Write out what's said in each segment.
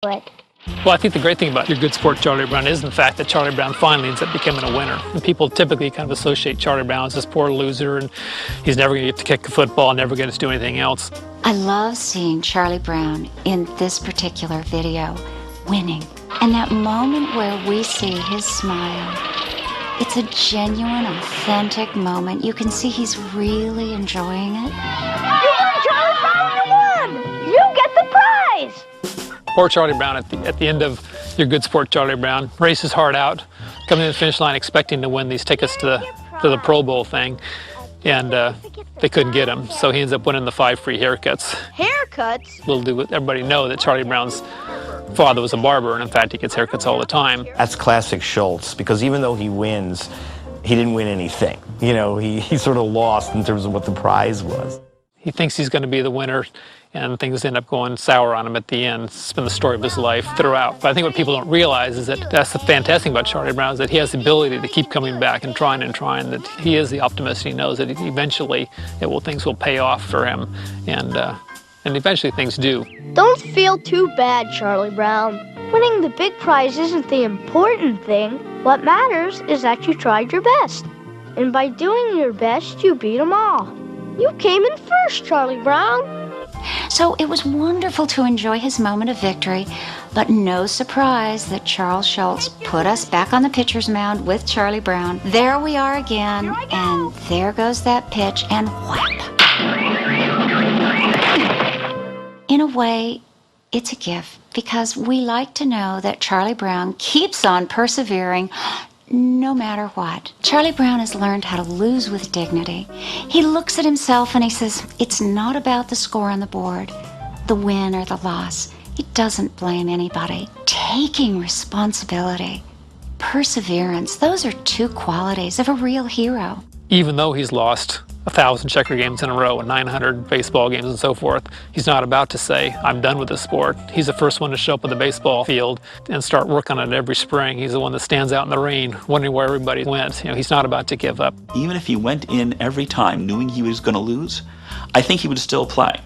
But Well, I think the great thing about Your Good Sport Charlie Brown is, in fact, that Charlie Brown finally ends up becoming a winner. And people typically kind of associate Charlie Brown as this poor loser, and he's never going to get to kick a football, never going to do anything else. I love seeing Charlie Brown in this particular video winning. And that moment where we see his smile, it's a genuine, authentic moment. You can see he's really enjoying it. you won, Charlie Brown! You won! You get the prize! Poor Charlie Brown at the end of Your Good Sport Charlie Brown races his heart out, coming to the finish line expecting to win these tickets to the Pro Bowl thing, and they couldn't get him, so he ends up winning the 5 free haircuts. Haircuts? Little did everybody know that Charlie Brown's father was a barber, and in fact he gets haircuts all the time. That's classic Schultz, because even though he wins, he didn't win anything. You know, he sort of lost in terms of what the prize was. He thinks he's going to be the winner, and things end up going sour on him at the end. It's been the story of his life throughout. But I think what people don't realize is that that's the fantastic thing about Charlie Brown, is that he has the ability to keep coming back and trying, that he is the optimist. He knows that eventually things will pay off for him, and eventually things do. Don't feel too bad, Charlie Brown. Winning the big prize isn't the important thing. What matters is that you tried your best. And by doing your best, you beat them all. You came in first, Charlie Brown. So it was wonderful to enjoy his moment of victory, but no surprise that Charles Schultz put us back on the pitcher's mound with Charlie Brown. There we are again, and there goes that pitch, and whap. In a way, it's a gift, because we like to know that Charlie Brown keeps on persevering no matter what. Charlie Brown has learned how to lose with dignity. He looks at himself and he says, it's not about the score on the board, the win or the loss. He doesn't blame anybody. Taking responsibility, perseverance, those are 2 qualities of a real hero. Even though he's lost 1,000 checker games in a row and 900 baseball games and so forth, he's not about to say, I'm done with this sport. He's the first one to show up on the baseball field and start working on it every spring. He's the one that stands out in the rain, wondering where everybody went. He's not about to give up. Even if he went in every time knowing he was going to lose, I think he would still play,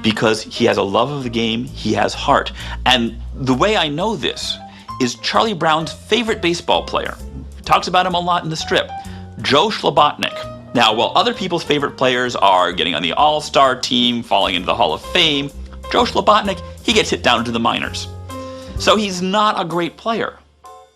because he has a love of the game, he has heart. And the way I know this is Charlie Brown's favorite baseball player. He talks about him a lot in the strip, Joe Slobotnik. Now, while other people's favorite players are getting on the All-Star team, falling into the Hall of Fame, Joe Slobotnik, he gets hit down to the minors. So he's not a great player.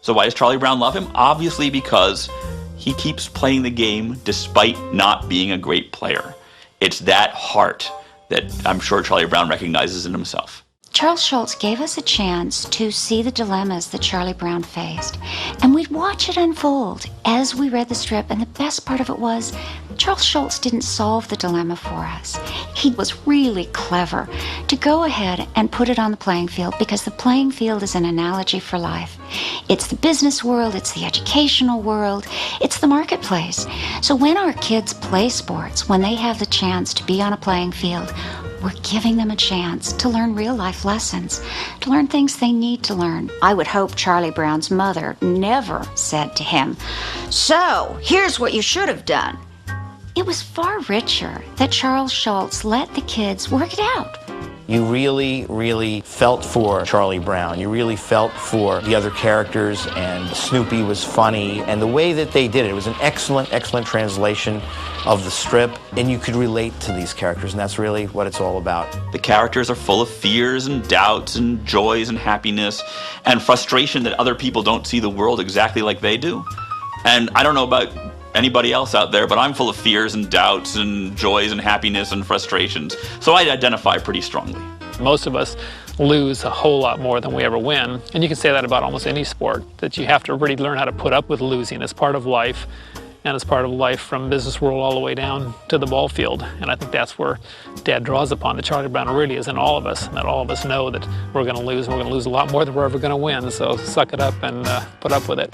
So why does Charlie Brown love him? Obviously because he keeps playing the game despite not being a great player. It's that heart that I'm sure Charlie Brown recognizes in himself. Charles Schultz gave us a chance to see the dilemmas that Charlie Brown faced, and we'd watch it unfold as we read the strip, and the best part of it was Charles Schultz didn't solve the dilemma for us. He was really clever to go ahead and put it on the playing field, because the playing field is an analogy for life. It's the business world, it's the educational world, it's the marketplace. So when our kids play sports, when they have the chance to be on a playing field, we're giving them a chance to learn real life lessons, to learn things they need to learn. I would hope Charlie Brown's mother never said to him, so here's what you should have done. It was far richer that Charles Schultz let the kids work it out. You really, really felt for Charlie Brown. You really felt for the other characters, and Snoopy was funny. And the way that they did it, it was an excellent, excellent translation of the strip, and you could relate to these characters, and that's really what it's all about. The characters are full of fears and doubts and joys and happiness and frustration that other people don't see the world exactly like they do. And I don't know about anybody else out there, but I'm full of fears and doubts and joys and happiness and frustrations. So I identify pretty strongly. Most of us lose a whole lot more than we ever win. And you can say that about almost any sport, that you have to really learn how to put up with losing as part of life, and as part of life from business world all the way down to the ball field. And I think that's where Dad draws upon, that Charlie Brown really is in all of us, and that all of us know that we're going to lose, and we're going to lose a lot more than we're ever going to win. So suck it up and put up with it.